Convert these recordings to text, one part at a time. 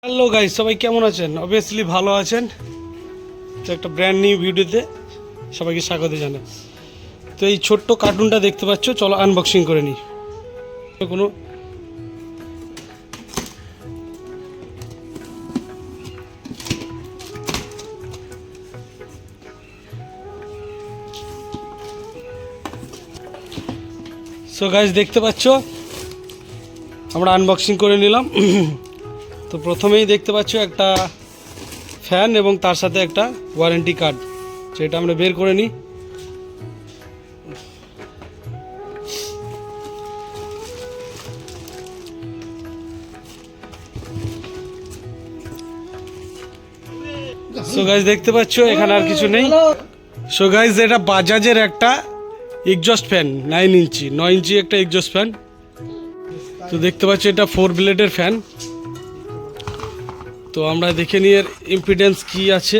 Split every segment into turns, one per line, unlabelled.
Hello guys, সবাই কেমন আছেন? অবভিয়াসলি ভালো আছেন। তো একটা ব্র্যান্ড নিউ ভিডিওতে সবাইকে স্বাগত জানাই। তো এই ছোট্ট কার্টুনটা দেখতে পাচ্ছ, চলো আনবক্সিং করে নিই। কোনো সো গাইস দেখতে পাচ্ছ, আমরা আনবক্সিং করে নিলাম। তো প্রথমেই দেখতে পাচ্ছ একটা ফ্যান এবং তার সাথে একটা ওয়ারেন্টি কার্ড, সেটা আমরা বের করে নিই। সো গাইস দেখতে পাচ্ছ এখানে আর কিছু নেই। সো গাইস এটা বাজাজের একটা এক্সজস্ট ফ্যান, 9 ইঞ্চি একটা এক্সজস্ট ফ্যান। তো দেখতে পাচ্ছ এটা 4 ব্লেডের ফ্যান। তো আমরা দেখে নিই এর ইম্পিডেন্স কি আছে।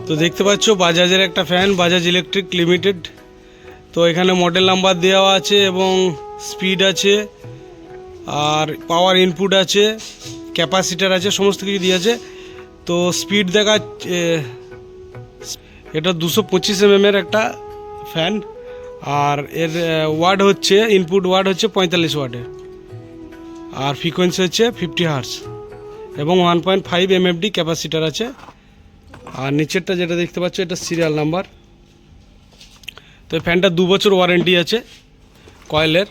তো দেখতে পাচ্ছ বাজাজের একটা ফ্যান, বাজাজ ইলেকট্রিক লিমিটেড। তো এখানে মডেল নাম্বার দেওয়া আছে এবং স্পিড আছে, আর পাওয়ার ইনপুট আছে, ক্যাপাসিটার আছে, সমস্ত কিছু দিয়েছে। তো স্পিড দেখা, এটা 225 mm একটা ফ্যান, আর এর ওয়াট হচ্ছে, ইনপুট ওয়াট হচ্ছে 45 ওয়াটের, আর ফ্রিকোয়েন্সি হচ্ছে 50 হার্টজ এবং 1.5 MFD ক্যাপাসিটার আছে। আর নিচেরটা যেটা দেখতে পাচ্ছ এটা সিরিয়াল নাম্বার। তো এই ফ্যানটা 2 বছর ওয়ারেন্টি আছে কয়েলের।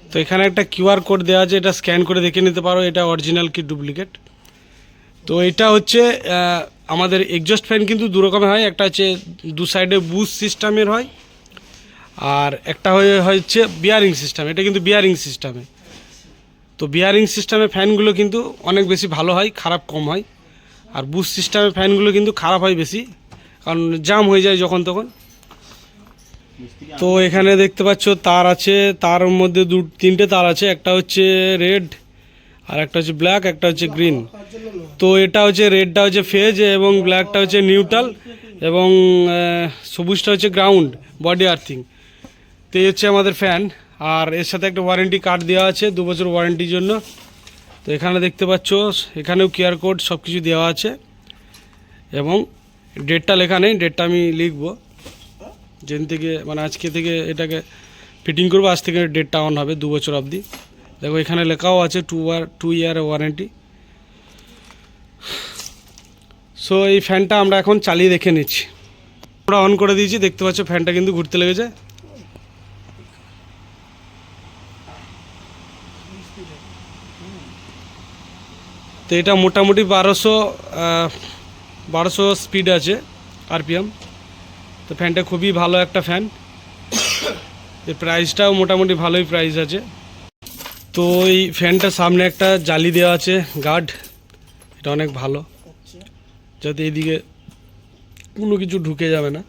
তো এখানে একটা QR কোড দেওয়া আছে, এটা স্ক্যান করে দেখে নিতে পারো এটা অরিজিনাল কি ডুপ্লিকেট। তো এটা হচ্ছে আমাদের এক্সজস্ট ফ্যান কিন্তু দু রকমের হয়, একটা হচ্ছে দু সাইডে বুস্ট সিস্টেমের হয়, আর একটা হচ্ছে বিয়ারিং সিস্টেম। এটা কিন্তু বিয়ারিং সিস্টেমে। তো বিয়ারিং সিস্টেমের ফ্যানগুলো কিন্তু অনেক বেশি ভালো হয়, খারাপ কম হয়। আর বুস্ট সিস্টেমের ফ্যানগুলো কিন্তু খারাপ হয় বেশি, কারণ জাম হয়ে যায় যখন তখন। তো এখানে দেখতে পাচ্ছ তার আছে, তার মধ্যে তিনটে তার আছে, একটা হচ্ছে রেড, আর একটা হচ্ছে ব্ল্যাক, একটা হচ্ছে গ্রিন। তো এটা হচ্ছে রেডটা হচ্ছে ফেজ এবং ব্ল্যাকটা হচ্ছে নিউট্রাল এবং সবুজটা হচ্ছে গ্রাউন্ড বডি আর্থিং। তো এই হচ্ছে আমাদের ফ্যান, আর এর সাথে একটা ওয়ারেন্টি কার্ড দেওয়া আছে 2 বছর ওয়ারেন্টির জন্য। তো এখানে দেখতে পাচ্ছ, এখানেও QR কোড সব কিছু দেওয়া আছে এবং ডেটটা লেখা নেই, ডেটটা আমি লিখবো যেদিন থেকে, মানে আজকে থেকে এটাকে ফিটিং করবো, আজ থেকে ডেটটা অন হবে 2 বছর অবধি। দেখো এখানে লেখাও আছে 2 ইয়ার ওয়ারেন্টি। সো এই ফ্যানটা আমরা এখন চালিয়ে দেখে নিচ্ছি। আমরা অন করে দিয়েছি, দেখতে পাচ্ছ ফ্যানটা কিন্তু ঘুরতে লেগেছে। তো এটা মোটামুটি 1200 স্পিড আছে RPM। তো ফ্যানটা খুবই ভালো একটা ফ্যান, এর প্রাইসটাও মোটামুটি ভালোই প্রাইস আছে। তো এই ফ্যানটার সামনে একটা জালি দেওয়া আছে গার্ড, এটা অনেক ভালো, যাতে এইদিকে কোনো কিছু ঢুকে যাবে না।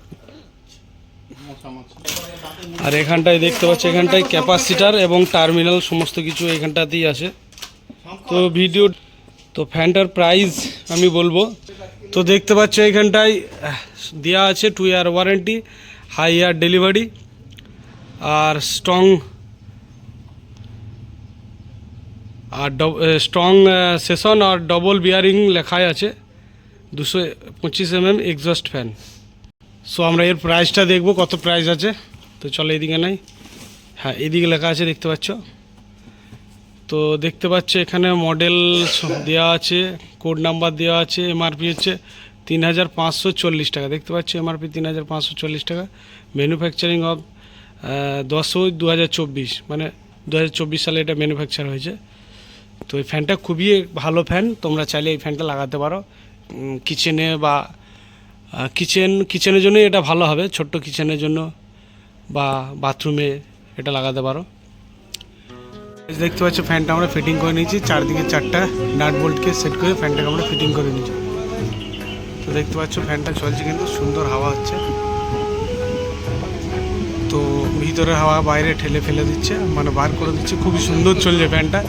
আর এখানটায় দেখতে পাচ্ছি, এখানটায় ক্যাপাসিটার এবং টার্মিনাল সমস্ত কিছু এখানটাতেই আছে। তো ভিডিও, তো ফ্যানটার প্রাইস আমি বলবো। তো দেখতে পাচ্ছ এখানটায় দেওয়া আছে 2 ইয়ার ওয়ারেন্টি, হাই ইয়ার ডেলিভারি, আর স্ট্রং সেশন আর ডবল বিয়ারিং লেখাই আছে। 225 mm এক্সজস্ট ফ্যান। সো আমরা এর প্রাইসটা দেখব কত প্রাইস আছে। তো চলো এদিকে নাই, হ্যাঁ এদিকে লেখা আছে দেখতে পাচ্ছ। তো দেখতে পাচ্ছ এখানে মডেল দেওয়া আছে, কোড নাম্বার দেওয়া আছে, MRP হচ্ছে 3540 টাকা। দেখতে পাচ্ছ MRP 3540 টাকা। ম্যানুফ্যাকচারিং অফ 10/2024, মানে 2024 সালে এটা ম্যানুফ্যাকচার হয়েছে। তো এই ফ্যানটা খুবই ভালো ফ্যান, তোমরা চাইলে এই ফ্যানটা লাগাতে পারো কিচেনে, বা কিচেনের জন্য এটা ভালো হবে, ছোট্ট কিচেনের জন্য বা বাথরুমে এটা লাগাতে পারো। দেখতে পাচ্ছ ফ্যানটা আমরা ফিটিং করে নিয়েছি, চারদিকে 4টা নাট বোল্টকে সেট করে ফ্যানটাকে আমরা ফিটিং করে নিয়েছি। তো দেখতে পাচ্ছ ফ্যানটা চলছে, কিন্তু সুন্দর হাওয়া হচ্ছে। তো ভিতরের হাওয়া বাইরে ঠেলে ফেলে দিচ্ছে, মানে বার করে দিচ্ছে, খুবই সুন্দর চলছে ফ্যানটা।